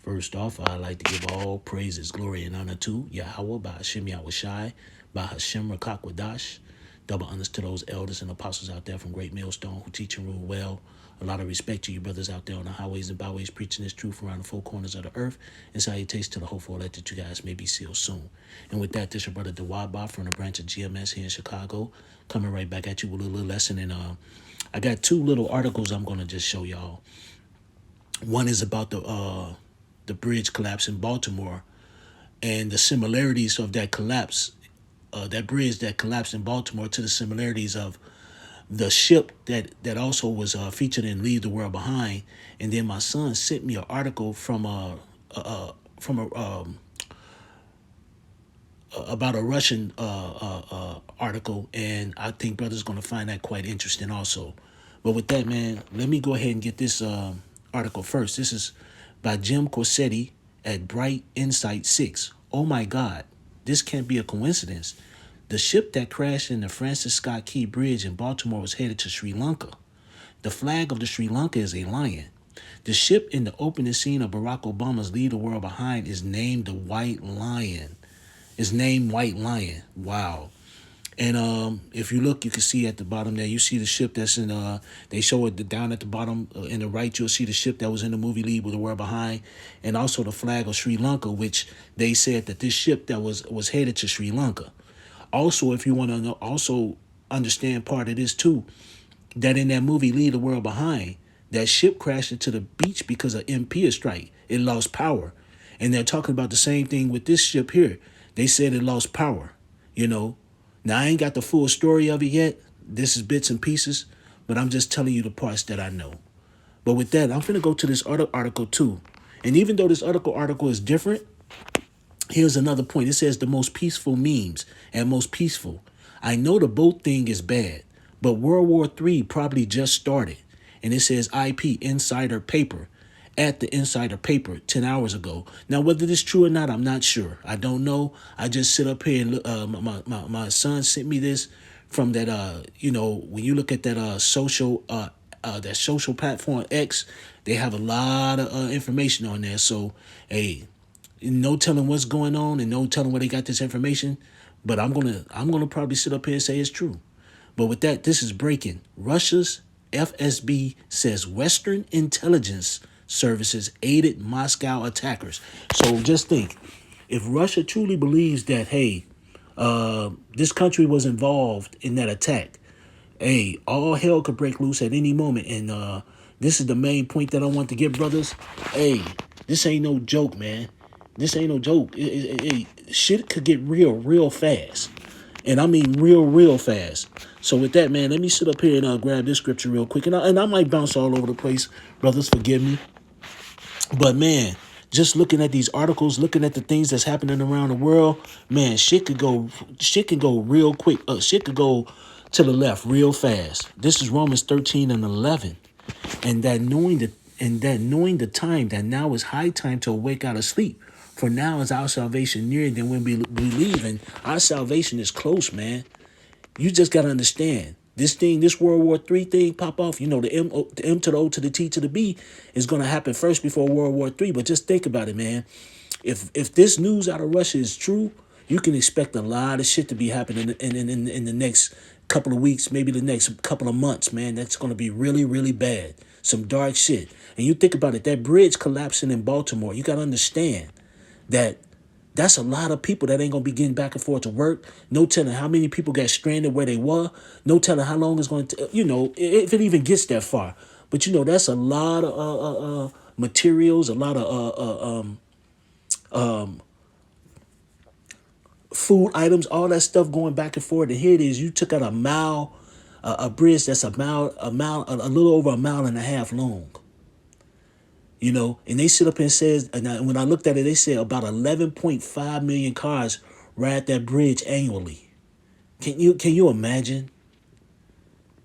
First off, I'd like to give all praises, glory, and honor to Yahweh by Ahchyam by Ahchyam Rakakwadash. Double honors to those elders and apostles out there from Great Millstone who teach and rule well. A lot of respect to you brothers out there on the highways and byways preaching this truth around the four corners of the earth. And salutations to the hopeful elect that you guys may be sealed soon. And with that, this is your brother Dewaba from the branch of GMS here in Chicago, coming right back at you with a little lesson. And I got two little articles I'm going to just show y'all. One is about the bridge collapse in Baltimore and the similarities of that collapse, that bridge that collapsed in Baltimore, to the similarities of the ship that also was featured in Leave the World Behind. And then my son sent me an article from about a Russian article, and I think brother's going to find that quite interesting also. But with that, man, let me go ahead and get this article first. This is by Jim Corsetti at Bright Insight 6. Oh my God, this can't be a coincidence. The ship that crashed in the Francis Scott Key Bridge in Baltimore was headed to Sri Lanka. The flag of the Sri Lanka is a lion. The ship in the opening scene of Barack Obama's Leave the World Behind is named the White Lion. It's named White Lion. Wow. And if you look, you can see at the bottom there, you see the ship that's in, they show it down at the bottom in the right, you'll see the ship that was in the movie Leave the World Behind, and also the flag of Sri Lanka, which they said that this ship that was headed to Sri Lanka. Also, if you want to also understand part of this too, that in that movie Leave the World Behind, that ship crashed into the beach because of MP strike. It lost power. And they're talking about the same thing with this ship here. They said it lost power, you know. Now, I ain't got the full story of it yet. This is bits and pieces, but I'm just telling you the parts that I know. But with that, I'm going to go to this other article too. And even though this article is different, here's another point. It says the most peaceful memes and most peaceful. I know the boat thing is bad, but World War III probably just started. And it says IP Insider Paper at the Insider Paper 10 hours ago. Now, whether this is true or not, I'm not sure. I don't know. I just sit up here and look, my son sent me this from that, you know, when you look at that social platform X, they have a lot of information on there. So, hey, no telling what's going on and no telling where they got this information. But I'm gonna probably sit up here and say it's true. But with that, this is breaking. Russia's FSB says Western intelligence services aided Moscow attackers. So just think, if Russia truly believes that, hey, this country was involved in that attack, hey, all hell could break loose at any moment. And this is the main point that I want to get, brothers. Hey, this ain't no joke, man. This ain't no joke. Shit could get real fast. And I mean real fast. So with that, man, let me sit up here and grab this scripture real quick. And I might bounce all over the place. Brothers, forgive me. But, man, just looking at these articles, looking at the things that's happening around the world, man, shit can go real quick. Shit could go to the left real fast. This is Romans 13 and 11. And that knowing the time that now is high time to awake out of sleep. For now is our salvation nearer than when we believe. And our salvation is close, man. You just got to understand. This World War III thing pop off, you know, the M to the O to the T to the B is going to happen first before World War III. But just think about it, man. If this news out of Russia is true, you can expect a lot of shit to be happening in the next couple of weeks, maybe the next couple of months, man. That's going to be really bad. Some dark shit. And you think about it, that bridge collapsing in Baltimore, you got to understand that's a lot of people that ain't going to be getting back and forth to work. No telling how many people got stranded where they were. No telling how long it's going to, you know, if it even gets that far. But, you know, that's a lot of materials, a lot of food items, all that stuff going back and forth. And here it is. You took out a bridge that's a little over a mile and a half long. You know, and they sit up and says, and when I looked at it, they said about 11.5 million cars ride that bridge annually. Can you imagine?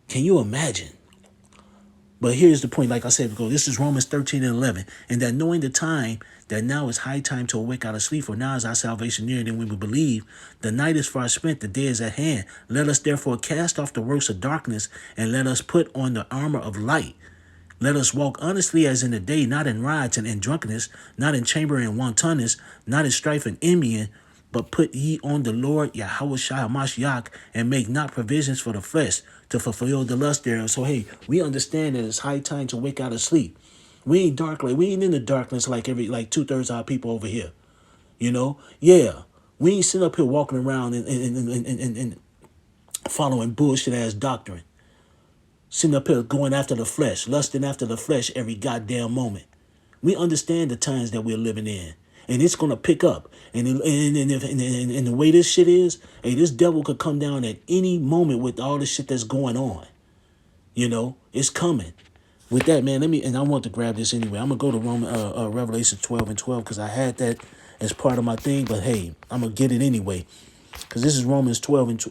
Can you imagine? But here's the point, like I said before, this is Romans 13 and 11. And that knowing the time, that now is high time to awake out of sleep, for now is our salvation nearer than we would believe. The night is far spent, the day is at hand. Let us therefore cast off the works of darkness, and let us put on the armor of light. Let us walk honestly as in the day, not in riots and in drunkenness, not in chamber and wantonness, not in strife and envying, but put ye on the Lord Yahushua Hamashiach, and make not provisions for the flesh to fulfill the lust thereof. So hey, we understand that it's high time to wake out of sleep. We ain't in the darkness like 2/3 of our people over here. You know? Yeah. We ain't sitting up here walking around and following bullshit ass doctrine. Sitting up here going after the flesh, lusting after the flesh every goddamn moment. We understand the times that we're living in. And it's gonna pick up. And the way this shit is, hey, this devil could come down at any moment with all the shit that's going on. You know, it's coming. With that, man, and I want to grab this anyway. I'm gonna go to Revelation 12 and 12 because I had that as part of my thing. But hey, I'm gonna get it anyway. Because this is Romans 12 and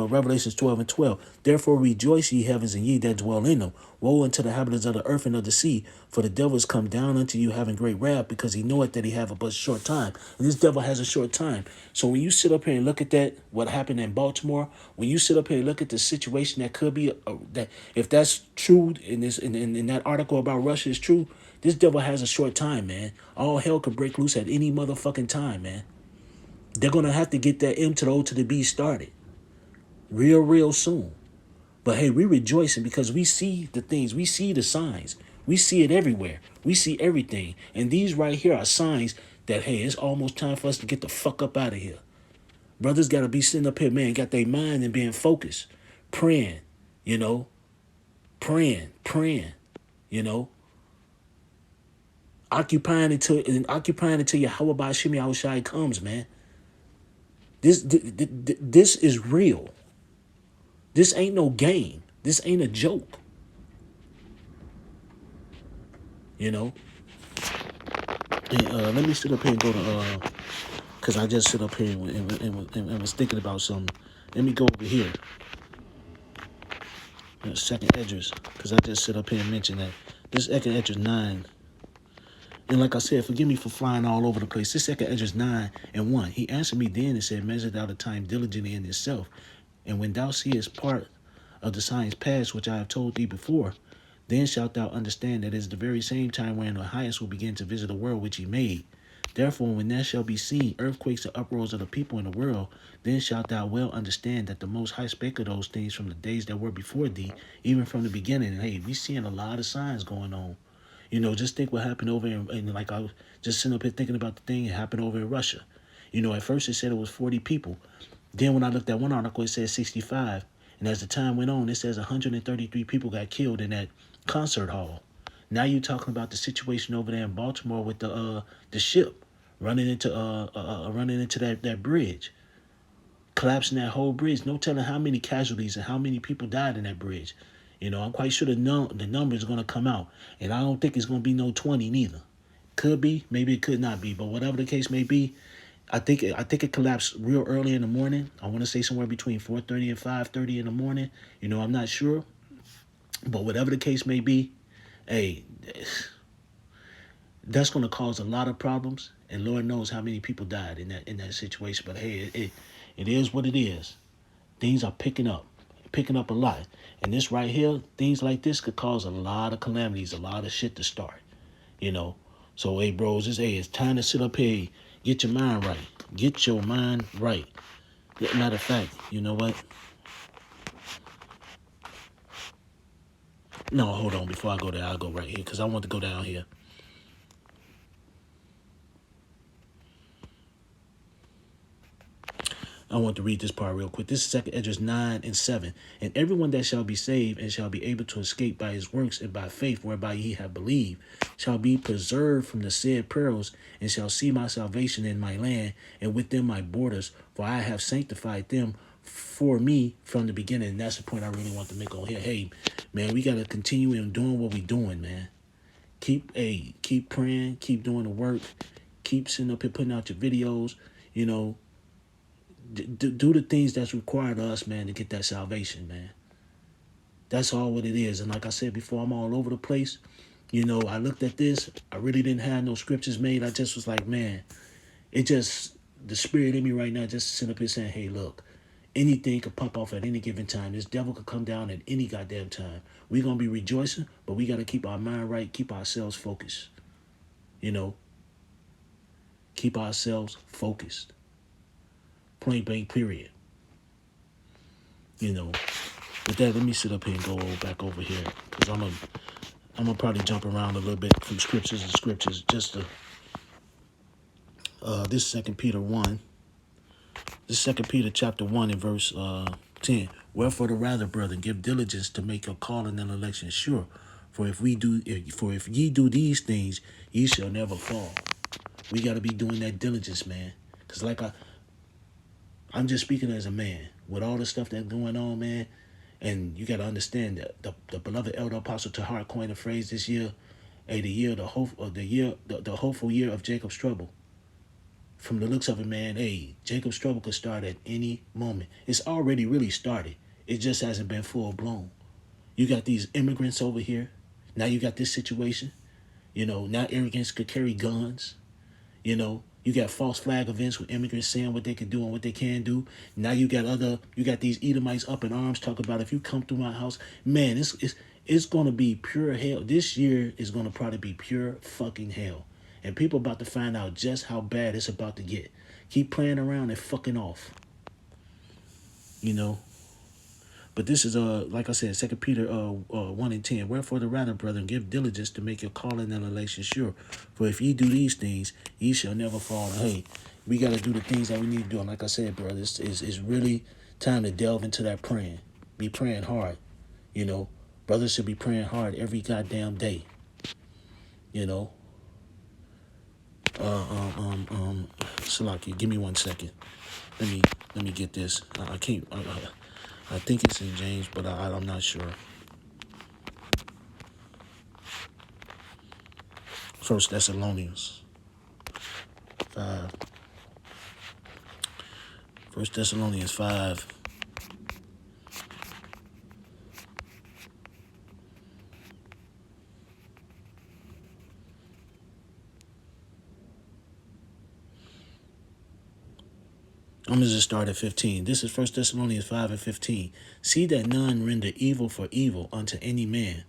Revelations 12 and 12. Therefore rejoice, ye heavens, and ye that dwell in them. Woe unto the inhabitants of the earth and of the sea, for the devil is come down unto you having great wrath, because he knoweth that he have a but short time. And this devil has a short time. So when you sit up here and look at that, what happened in Baltimore, when you sit up here and look at the situation that could be, that if that's true, in that article about Russia is true, this devil has a short time, man. All hell could break loose at any motherfucking time, man. They're going to have to get that M to the O to the B started real soon. But hey, we rejoicing because we see the things. We see the signs. We see it everywhere. We see everything. And these right here are signs that, hey, it's almost time for us to get the fuck up out of here. Brothers got to be sitting up here, man, got their mind and being focused. Praying, you know. Praying, you know. Occupying until Yahweh Ba'ashim Yahushai comes, man. This is real. This ain't no game. This ain't a joke. You know? And, let me sit up here and go to, because I just sit up here and was thinking about something. Let me go over here. Second Esdras, because I just sit up here and mention that. This second Esdras 9. And like I said, forgive me for flying all over the place. This second Esdras 9 and 1. He answered me then and said, measure thou the time diligently in itself. And when thou seest part of the signs past, which I have told thee before, then shalt thou understand that it is the very same time wherein the highest will begin to visit the world which he made. Therefore, when there shall be seen earthquakes and uproars of the people in the world, then shalt thou well understand that the Most High spake of those things from the days that were before thee, even from the beginning. And hey, we seeing a lot of signs going on. You know, just think what happened over in like I was just sitting up here thinking about the thing that happened over in Russia. You know, at first it said it was 40 people. Then when I looked at one article, it said 65. And as the time went on, it says 133 people got killed in that concert hall. Now you're talking about the situation over there in Baltimore with the ship running into that bridge, collapsing that whole bridge. No telling how many casualties and how many people died in that bridge. You know, I'm quite sure the number is going to come out, and I don't think it's going to be no 20 neither. Could be, maybe it could not be, but whatever the case may be, I think it collapsed real early in the morning. I want to say somewhere between 4:30 and 5:30 in the morning. You know, I'm not sure, but whatever the case may be, hey, that's going to cause a lot of problems, and Lord knows how many people died in that situation. But hey, it is what it is. Things are picking up a lot, and this right here, things like this could cause a lot of calamities, a lot of shit to start. You know, so hey, bros, it's time to sit up here, get your mind right, get your mind right. Matter of fact, you know what? No, hold on. Before I go there, I'll go right here because I want to go down here. I want to read this part real quick. This is 2 Esdras 9 and 7. And everyone that shall be saved and shall be able to escape by his works and by faith whereby ye have believed shall be preserved from the said perils and shall see my salvation in my land and within my borders, for I have sanctified them for me from the beginning. And that's the point I really want to make on here. Hey, man, we got to continue in doing what we're doing, man. Keep praying, keep doing the work, keep sitting up here putting out your videos, you know. Do the things that's required of us, man, to get that salvation, man. That's all what it is. And like I said before, I'm all over the place. You know, I looked at this. I really didn't have no scriptures made. I just was like, man, the spirit in me right now just sitting up here saying, hey, look, Anything could pop off at any given time. This devil could come down at any goddamn time. We're going to be rejoicing, but we got to keep our mind right, keep ourselves focused. You know, keep ourselves focused. Point blank, period. You know, with that, let me sit up here and go back over here, because I'm gonna probably jump around a little bit from scriptures to scriptures. Just to this 2 Peter 1. This 2 Peter chapter 1 and verse 10. Wherefore the rather, brethren, give diligence to make your calling and election sure. For if ye do these things, ye shall never fall. We got to be doing that diligence, man. Because I'm just speaking as a man. With all the stuff that's going on, man, and you got to understand that the beloved elder apostle Tahar coined a phrase this year, the hopeful year of Jacob's trouble. From the looks of it, man, Jacob's trouble could start at any moment. It's already really started. It just hasn't been full blown. You got these immigrants over here. Now you got this situation. Now immigrants could carry guns. You got false flag events with immigrants saying what they can do and what they can do. Now you got these Edomites up in arms talking about, if you come through my house, man, it's gonna be pure hell. This year is gonna probably be pure fucking hell. And people about to find out just how bad it's about to get. Keep playing around and fucking off. But this is like I said, 2 Peter 1 and 10. Wherefore the rather, brethren, give diligence to make your calling and election sure. For if ye do these things, ye shall never fall. Hey, we got to do the things that we need to do. And like I said, brother, it's really time to delve into that praying. Be praying hard. Brothers should be praying hard every goddamn day. Salaki, give me 1 second. Let me get this. I can't. I think it's in James, but I'm not sure. 1 Thessalonians 5. 1 Thessalonians 5. I'm going to just start at 15. This is 1 Thessalonians 5 and 15. See that none render evil for evil unto any man,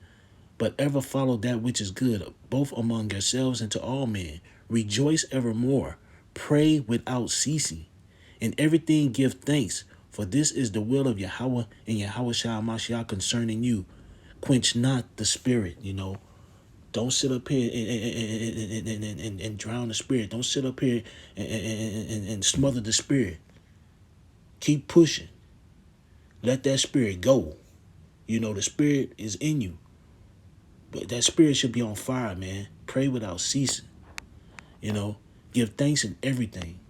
but ever follow that which is good, both among yourselves and to all men. Rejoice evermore. Pray without ceasing. In everything give thanks, for this is the will of Yahweh and Yahweh Shah Mashiach concerning you. Quench not the spirit, Don't sit up here and drown the spirit. Don't sit up here and smother the spirit. Keep pushing. Let that spirit go. The spirit is in you. But that spirit should be on fire, man. Pray without ceasing. Give thanks in everything.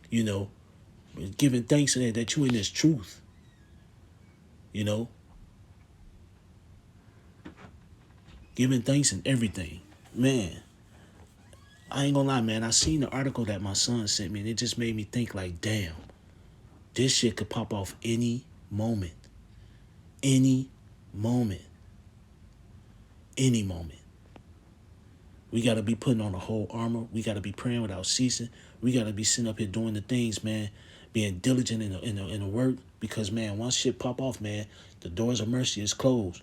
Giving thanks that you in this truth. Giving thanks in everything. Man, I ain't gonna lie, man. I seen the article that my son sent me, and it just made me think like, damn, this shit could pop off any moment. Any moment. Any moment. We got to be putting on the whole armor. We got to be praying without ceasing. We got to be sitting up here doing the things, man, being diligent in the work. Because, man, once shit pop off, man, the doors of mercy is closed.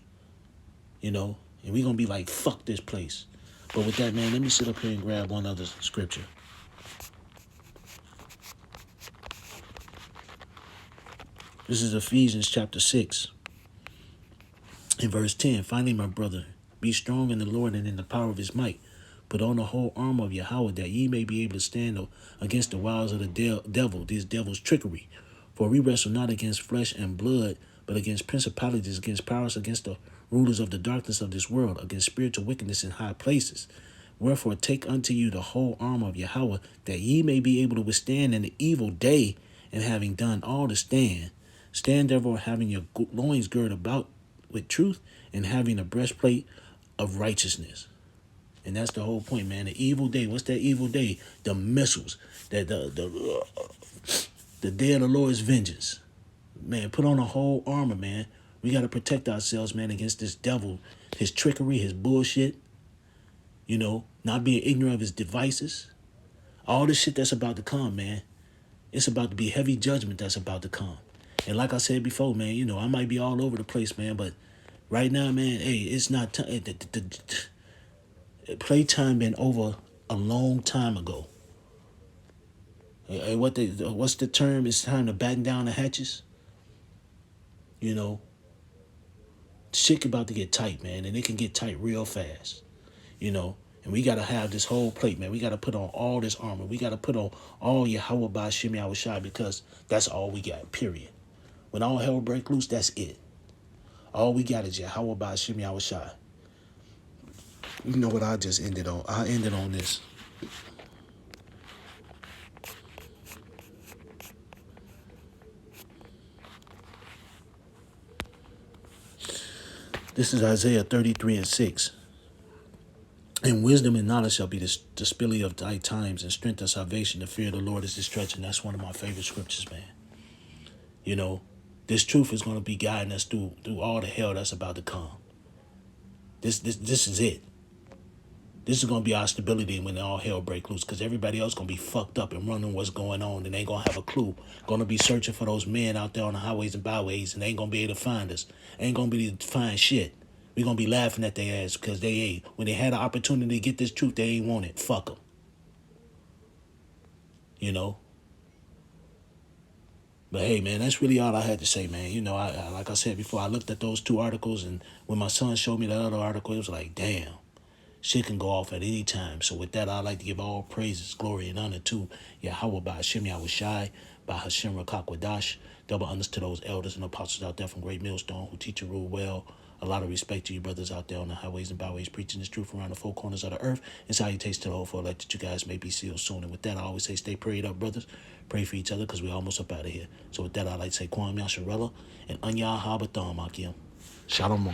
And we going to be like, fuck this place. But with that, man, let me sit up here and grab one other scripture. This is Ephesians chapter 6 and verse 10. Finally, my brother, be strong in the Lord and in the power of his might. Put on the whole armor of Yahweh, that ye may be able to stand against the wiles of the devil, this devil's trickery. For we wrestle not against flesh and blood, but against principalities, against powers, against the rulers of the darkness of this world, against spiritual wickedness in high places. Wherefore take unto you the whole armor of Yahweh, that ye may be able to withstand in the evil day, and having done all to stand. Stand therefore, having your loins girded about with truth, and having a breastplate of righteousness. And that's the whole point, man. The evil day. What's that evil day? The missiles. The day of the Lord's vengeance. Man, put on a whole armor, man. We got to protect ourselves, man, against this devil, his trickery, his bullshit. Not being ignorant of his devices. All this shit that's about to come, man. It's about to be heavy judgment that's about to come. And like I said before, man, I might be all over the place, man, but right now, man, hey, it's not time. The playtime been over a long time ago. Hey, what's the term? It's time to batten down the hatches. You know, shit about to get tight, man, and it can get tight real fast. You know, and we gotta have this whole plate, man. We gotta put on all this armor. We gotta put on all Yahweh by Shimmy Awashai because that's all we got. Period. When all hell break loose, that's it. All we got is Yahweh by Shimmy Awashai. You know what I just ended on? I ended on this. This is Isaiah 33 and 6. And wisdom and knowledge shall be the spilly of thy times, and strength of salvation. The fear of the Lord is the stretch, and that's one of my favorite scriptures, man. You know, this truth is going to be guiding us through all the hell that's about to come. This is it. This is going to be our stability when all hell break loose, because everybody else going to be fucked up and running what's going on, and they ain't going to have a clue. Going to be searching for those men out there on the highways and byways, and they ain't going to be able to find us. Ain't going to be able to find shit. We going to be laughing at their ass because they ain't. When they had the opportunity to get this truth, they ain't want it. Fuck them. You know? But hey, man, that's really all I had to say, man. I like I said before, I looked at those two articles, and when my son showed me that other article, it was like, damn. Shit can go off at any time. So with that, I'd like to give all praises, glory, and honor to Yahweh by Hashem Yahushai, by Hashem Rakakwadash. Double honors to those elders and apostles out there from Great Millstone who teach and rule well. A lot of respect to you brothers out there on the highways and byways preaching this truth around the four corners of the earth. And salutations to the whole for elect that you guys may be sealed soon. And with that, I always say stay prayed up, brothers. Pray for each other because we're almost up out of here. So with that, I'd like to say Kwam Yasharella and Anya Habatham Ahchyam. Shalom.